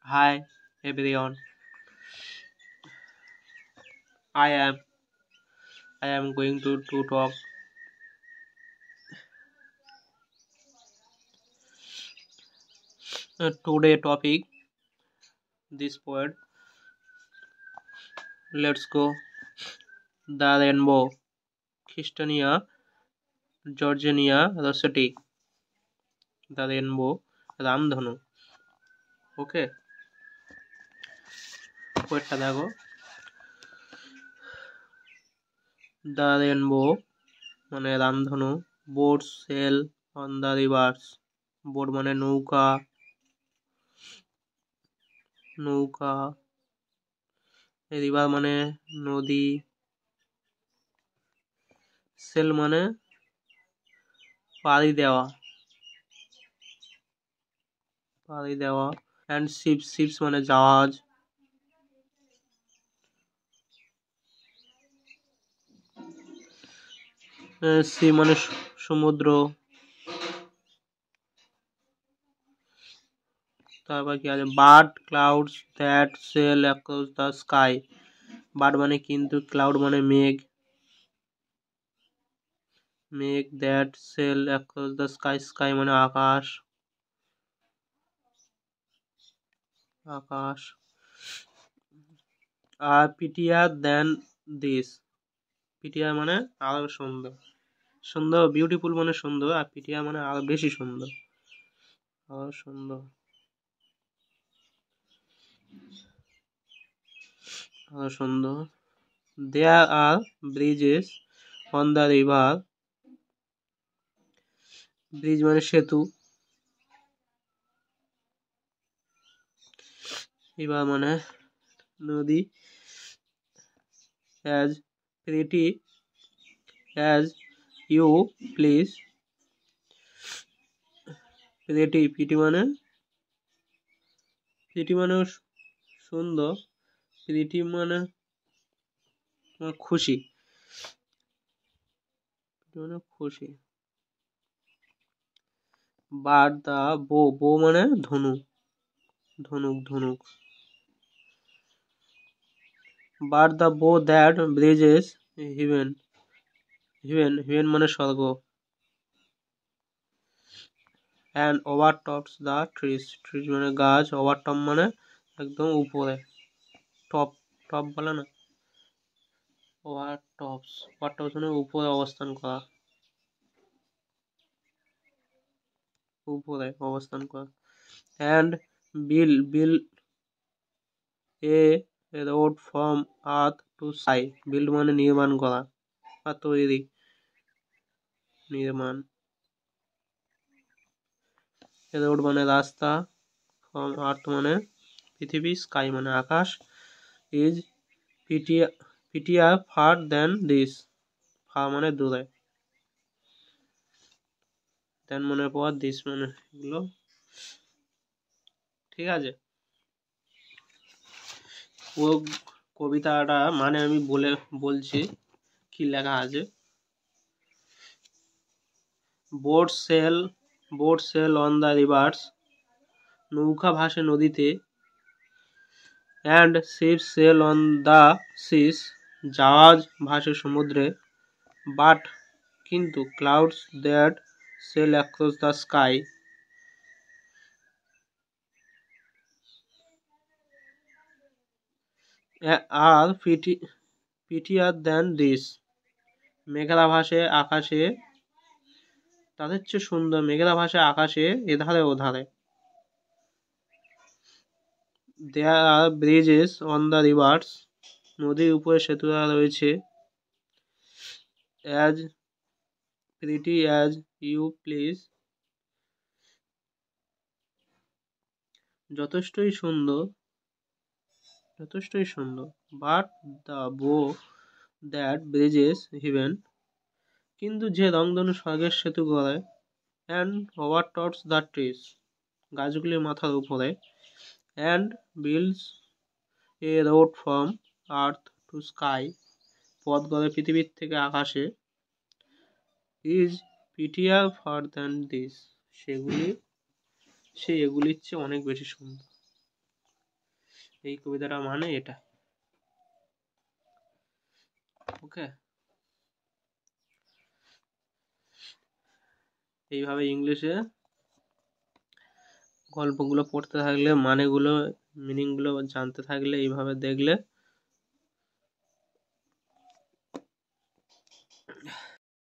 Hi everyone. I am I am going to talk today topic this poet. Let's go. The Rainbow. Christiania Georgiania Rossetti. The Rainbow রামধনু। ওকে, পোয়েটটা দেখো। The rainbow মানে রামধনু। Boat sail on the rivers. Boat মানে নৌকা, নৌকা। River মানে নদী। Sell মানে পাড়ি দেওয়া, পাড়ি দেওয়া। অ্যান্ড শিপস মানে জাহাজ। সি মানে সমুদ্র। তারপর কি আছে? Bird clouds that sail across the sky. Bird মানে কিন্তু, ক্লাউড মানে মেঘ, মেঘ। That sail across the sky, sky মানে আকাশ, আকাশ। আর পিটিয়ার দেন দিস। পিটিয়ার মানে আরো সুন্দর, সুন্দর। বিউটিফুল মানে সুন্দর, আর পিটিয়ার মানে আরো বেশি সুন্দর, আরো সুন্দর, আরো সুন্দর। There are bridges on the river. Bridge মানে সেতু, রিভার মানে নদী। As pretty as you please. Pretty মানে, প্রিটি মানে সুন্দর। প্রিটি মানে খুশি, মানে খুশি। বাট দা বো, বো মানে ধনুক, ধনুক, ধনুক। বাট দা বো দ্যাট ব্রিজেস হেভেন। হেভেন মানে স্বর্গ। And over tops the trees. Trees মানে গাছ। ওভার টপ মানে একদম উপরে। টপ, টপ বলে না, ওভার টপস। ওভার টপস মানে উপরে অবস্থান করা, উপরে অবস্থান করা। And bill A road from earth to sky. Build মানে নির্মাণ করা বা তৈরি, নির্মাণ। রোড মানে রাস্তা, ফ্রম আর্থ মানে পৃথিবী, স্কাই মানে আকাশ। Is prettier far than this. Far মানে দূরে, দেন মনে পর, দিস মানে এগুলো। ঠিক আছে, ও কবিতাটা মানে আমি বলছি কি লেখা আছে। Boat sail, boat sail on the rivers. নৌকা ভাসে নদীতে। And ship sail on the seas. জাহাজ ভাসে সমুদ্রে। বাট কিন্তু clouds that sail across the sky. Are prettier than this. মেঘলা ভাসে আকাশে, তাদের চেয়ে সুন্দর। মেঘলা ভাসে আকাশে এধারে ওধারে। There are bridges on the rivers. নদীর উপরে সেতুরা রয়েছে। As pretty as you please. যথেষ্টই সুন্দর, যথেষ্টই সুন্দর। But the bow that bridges heaven. কিন্তু যে রংধনু স্বর্গের সেতু গড়ায়। And over tops the trees. গাছগুলির মাথার উপরে। And builds a road from earth to sky. পথ গড়ে পৃথিবীর থেকে আকাশে। Is prettier far than this. সে এগুলির চেয়ে অনেক বেশি সুন্দর। এই কবিতাটা মানে এটা। ওকে, এইভাবে ইংলিশে গল্পগুলো পড়তে থাকলে, মানেগুলো, মিনিংগুলো জানতে থাকলে, এইভাবে দেখলে